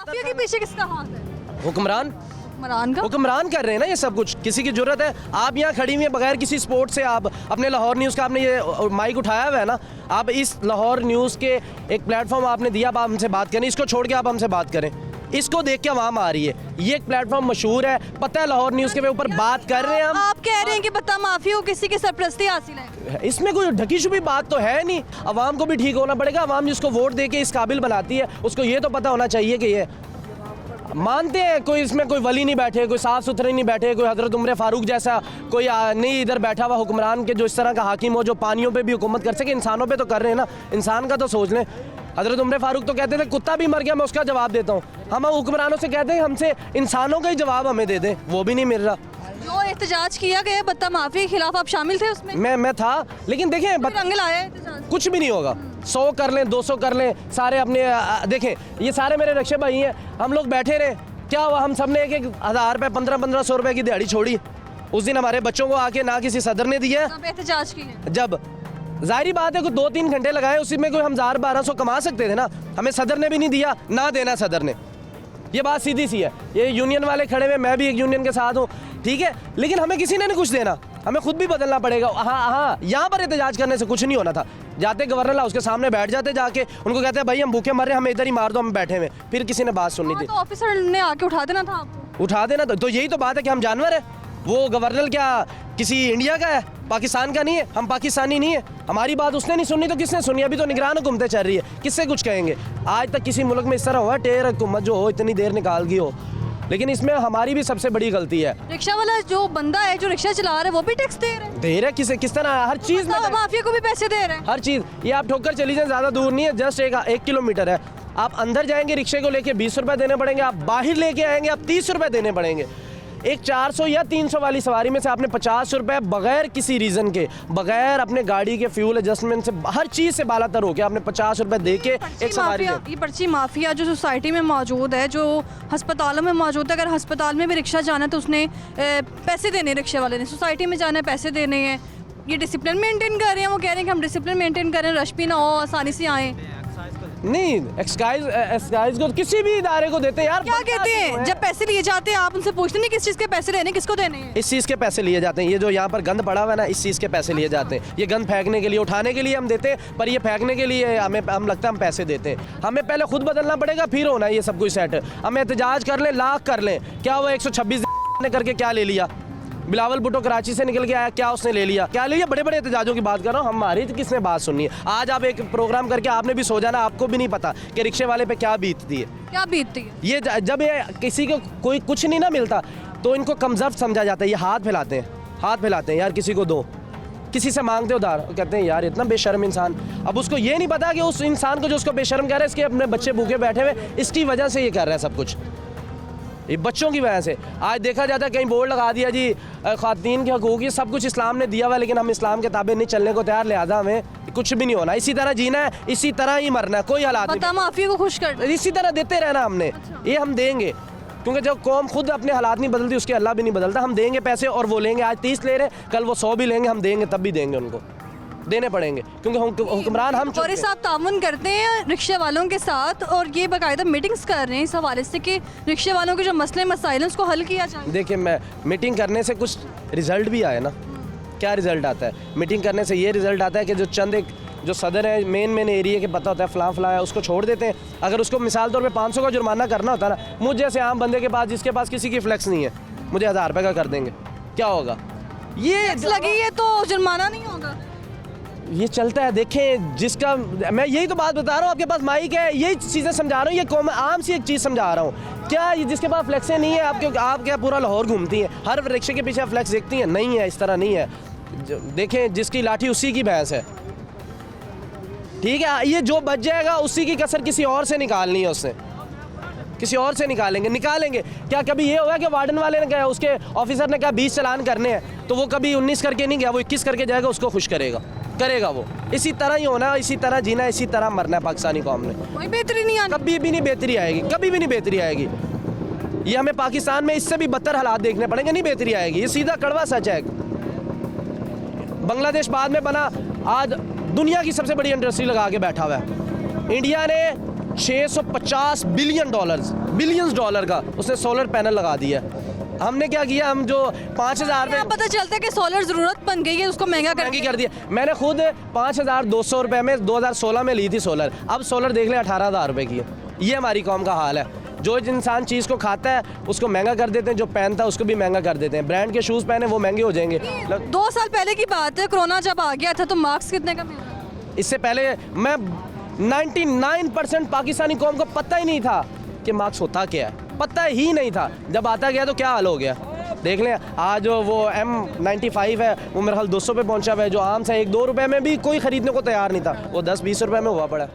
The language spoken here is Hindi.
माफिया के पीछे किसका हाथ है? हुक्मरान हुक्मरान का? हुक्मरान कर रहे हैं ना ये सब कुछ। किसी की जरूरत है, आप यहाँ खड़ी हुई हैं बगैर किसी स्पोर्ट से, आप अपने लाहौर न्यूज़ का आपने ये माइक उठाया हुआ है ना, आप इस लाहौर न्यूज़ के एक प्लेटफॉर्म आपने दिया, आप हमसे बात करें, इसको छोड़ के आप हमसे बात करें। इसको देख के आवाम आ रही है, ये एक प्लेटफॉर्म मशहूर है, पता है लाहौर न्यूज़ के ऊपर बात कर रहे हैं हम। आप कह रहे हैं कि पता माफिया को किसी की सरपरस्ती हासिल है, इसमें कोई ढकी छुपी बात तो है नहीं। आवाम को भी ठीक होना पड़ेगा, आवाम जिसको वोट दे के इस काबिल बनाती है उसको ये तो पता होना चाहिए कि ये मानते हैं कोई इसमें कोई वली नहीं बैठे, कोई साफ़ सुथरे नहीं बैठे, कोई हज़रत उमर फ़ारूक जैसा कोई नहीं इधर बैठा हुआ हुक्मरान के जो इस तरह का हाकिम हो, जो पानियों पे भी हुकूमत कर सके। इंसानों पे तो कर रहे हैं ना, इंसान का तो सोच लें। हज़रत उमर फ़ारूक तो कहते थे कुत्ता भी मर गया मैं उसका जवाब देता हूँ। हम हुक्मरानों से कहते हैं हमसे इंसानों का ही जवाब हमें दे दें, वो भी नहीं मिल रहा। जो एहतजाज किया गया बत्ता माफिया के खिलाफ, आप शामिल थे उसमें? मैं था, लेकिन देखें रंग लाया एहतजाज? कुछ भी नहीं होगा। 100 कर लें, 200 कर लें, सारे अपने देखें ये सारे मेरे रक्षे भाई हैं, हम लोग बैठे रहे, क्या हुआ? हम सब ने एक 1000 रुपये 1500 रुपये की दिहाड़ी छोड़ी। उस दिन हमारे बच्चों को आके ना किसी सदर ने दिया, एहतजाज किए जब जाहिर बात है कोई 2-3 घंटे लगाए, उसी में कोई हम 1000-1200 कमा सकते थे ना, हमें सदर ने भी नहीं दिया, ना देना सदर ने। ये बात सीधी सी है। ये यूनियन वाले खड़े हुए, मैं भी एक यूनियन के साथ हूँ, ठीक है, लेकिन हमें किसी ने नहीं कुछ देना, हमें खुद भी बदलना पड़ेगा। हाँ, यहाँ पर एहतजाज करने से कुछ नहीं होना था। जाते गवर्नर हाउस के सामने बैठ जाते, जाके उनको कहते हैं भाई हम भूखे मर रहे हैं, हमें इधर ही मार दो, हम बैठे हुए, फिर किसी ने बात सुननी थी। तो ऑफिसर ने आके उठा देना था आपको। उठा देना तो यही तो बात है कि हम जानवर है। वो गवर्नर क्या किसी इंडिया का है, पाकिस्तान का नहीं है, हम पाकिस्तानी नहीं है। हमारी बात उसने नहीं सुननी तो किसने सुनी? अभी तो निगरान हुकूमतें चल रही है, किससे कुछ कहेंगे? आज तक किसी मुल्क में इस तरह हुआ टेर हुकूमत जो हो इतनी देर निकाल गई हो, लेकिन इसमें हमारी भी सबसे बड़ी गलती है। रिक्शा वाला जो बंदा है जो रिक्शा चला रहा है वो भी टैक्स दे रहा है? दे रहा है किस तरह? हर चीज़ में माफिया को भी पैसे दे रहे हैं, हर चीज़। ये आप ठोकर चली जाए, ज़्यादा दूर नहीं है, जस्ट 1 किलोमीटर है। आप अंदर जाएंगे रिक्शे को लेके 20 रुपये देने पड़ेंगे, आप बाहर लेके आएंगे आप 30 रुपये देने पड़ेंगे। एक 400 या 300 वाली सवारी में से आपने 50 रुपये बगैर किसी रीज़न के, बगैर अपने गाड़ी के फ्यूल एडजस्टमेंट से, हर चीज़ से बालातर हो के आपने 50 रुपये दे के एक सवारी। ये पर्ची माफिया जो सोसाइटी में मौजूद है, जो हस्पतालों में मौजूद है, अगर हस्पताल में भी रिक्शा जाना है तो उसने पैसे देने, रिक्शे वाले ने सोसाइटी में जाना है पैसे देने हैं। ये डिसिप्लिन मेंटेन कर रहे हैं, वो कह रहे हैं कि हम डिसिप्लिन मेंटेन करें, रश भी ना हो, आसानी से आएँ। नहीं, एक्साइज को किसी भी इदारे को देते हैं यार। क्या कहते हैं जब पैसे लिए जाते हैं आप उनसे पूछते नहीं किस चीज़ के पैसे लेने, किसको देने हैं? इस चीज़ के पैसे लिए जाते हैं। ये जो यहाँ पर गंद पड़ा हुआ है ना, इस चीज़ के पैसे लिए जाते हैं। ये गंद फेंकने के लिए, उठाने के लिए हम देते हैं, पर ये फेंकने के लिए हम लगता है हम पैसे देते हैं। हमें पहले खुद बदलना पड़ेगा, फिर होना ये सब कुछ सेट। हम एहतजाज कर लें, लाख कर लें, क्या हुआ? 126 ने करके क्या ले लिया? बिलावल भुट्टो कराची से निकल के आया, क्या उसने ले लिया? क्या ले लिया? बड़े बड़े एहतजाजों की बात कर रहा हूँ, हमारी तो किसने बात सुननी है? आज आप एक प्रोग्राम करके आपने भी सो जाना, आपको भी नहीं पता कि रिक्शे वाले पे क्या बीतती है। क्या बीतती है? ये जब ये किसी को कोई कुछ नहीं ना मिलता तो इनको कमज़ोर समझा जाता है। ये हाथ फैलाते हैं यार, किसी को दो, किसी से मांगते उधार, कहते हैं यार इतना बेशर्म इंसान। अब उसको ये नहीं पता कि उस इंसान को जो उसको बेशर्म कह रहा है, इसके अपने बच्चे भूखे बैठे हुए, इसकी वजह से ये कर रहा है सब कुछ, ये बच्चों की वजह से। आज देखा जाता है कहीं बोर्ड लगा दिया जी ख़वातीन के हकूक़, ये सब कुछ इस्लाम ने दिया हुआ है, लेकिन हम इस्लाम के ताबे नहीं चलने को तैयार, लिहाजा हमें कुछ भी नहीं होना, इसी तरह जीना है, इसी तरह ही मरना है, कोई हालात नहीं। माफिया को खुश कर इसी तरह देते रहना हमने। ये हम देंगे, क्योंकि जब कौम खुद अपने हालात नहीं बदलती उसके अल्लाह भी नहीं बदलता। हम देंगे पैसे और वो लेंगे, आज 30 ले रहे हैं, कल वो 100 भी लेंगे, हम देंगे तब भी देंगे, उनको देने पड़ेंगे, क्योंकि हुक्मरान हम। और साहब ताउन करते हैं रिक्शे वालों के साथ और ये बाकायदा मीटिंग्स कर रहे हैं इस हवाले से कि रिक्शे वालों के जो मसले मसाइल हैं उसको हल किया जाए। देखिए, मैं मीटिंग करने से कुछ रिज़ल्ट भी आए ना, क्या रिज़ल्ट आता है? मीटिंग करने से ये रिज़ल्ट आता है कि जो चंद एक जो सदर है मेन एरिया के पता होता है फलां है, उसको छोड़ देते हैं। अगर उसको मिसाल तौर पे 500 का जुर्माना करना होता ना, मुझ जैसे आम बंदे के पास जिसके पास किसी की फ्लेक्स नहीं है, मुझे 1000 रुपये का कर देंगे, क्या होगा? ये लगी है तो जुर्माना नहीं होगा, ये चलता है। देखें, जिसका मैं यही तो बात बता रहा हूँ, आपके पास माइक है, यही चीज़ें समझा रहा हूँ, ये कॉमन आम सी एक चीज़ समझा रहा हूँ। क्या ये जिसके पास फ्लेक्सें नहीं है, आप क्या पूरा लाहौर घूमती हैं, हर रिक्शे के पीछे फ्लेक्स देखती हैं? नहीं है, इस तरह नहीं है। देखें, जिसकी लाठी उसी की भैंस है, ठीक है? ये जो बच जाएगा उसी की कसर किसी और से निकालनी है, उससे किसी और से निकालेंगे। क्या कभी ये होगा कि वार्डन वाले ने कहा, उसके ऑफिसर ने कहा 20 चालान करने हैं, तो वो कभी 19 करके नहीं गया, वो 21 करके जाएगा, उसको खुश करेगा वो। इसी तरह ही होना, इसी तरह जीना, इसी तरह मरना है पाकिस्तानी कौम ने। कोई बेहतरी नहीं आनी, कभी भी नहीं बेहतरी आएगी, कभी भी नहीं बेहतरी आएगी। ये हमें पाकिस्तान में इससे भी बदतर हालात देखने पड़ेंगे, नहीं बेहतरी आएगी, ये सीधा कड़वा सच है। बांग्लादेश बाद में बना, आज दुनिया की सबसे बड़ी इंडस्ट्री लगा के बैठा हुआ है। इंडिया ने $650 बिलियंस डॉलर का उसने सोलर पैनल लगा दिया। हमने क्या किया, हम जो 5,000 अब पता चलता है कि सोलर ज़रूरत बन गई है, उसको महंगा महंगी कर दिया। मैंने खुद 5,200 रुपये में 2016 में ली थी सोलर, अब सोलर देख लें 18,000 रुपये की है। ये हमारी कौम का हाल है। जो इंसान चीज़ को खाता है उसको महंगा कर देते हैं, जो पहनता है उसको भी महंगा कर देते हैं। ब्रांड के शूज़ पहने वो महंगे हो जाएंगे। 2 साल पहले की बात है, कोरोना जब आ गया था तो मार्क्स कितने का मिल रहा था? इससे पहले मैं 99% पाकिस्तानी कौम को पता ही नहीं था कि मार्क्स होता क्या है, पता ही नहीं था। जब आता गया तो क्या हाल हो गया देख लें। आज वो M95 है वो मेरे ख्याल 200 पे पहुंचा हुआ है, जो आम से 1-2 रुपए में भी कोई ख़रीदने को तैयार नहीं था, वो 10-20 रुपए में हुआ पड़ा।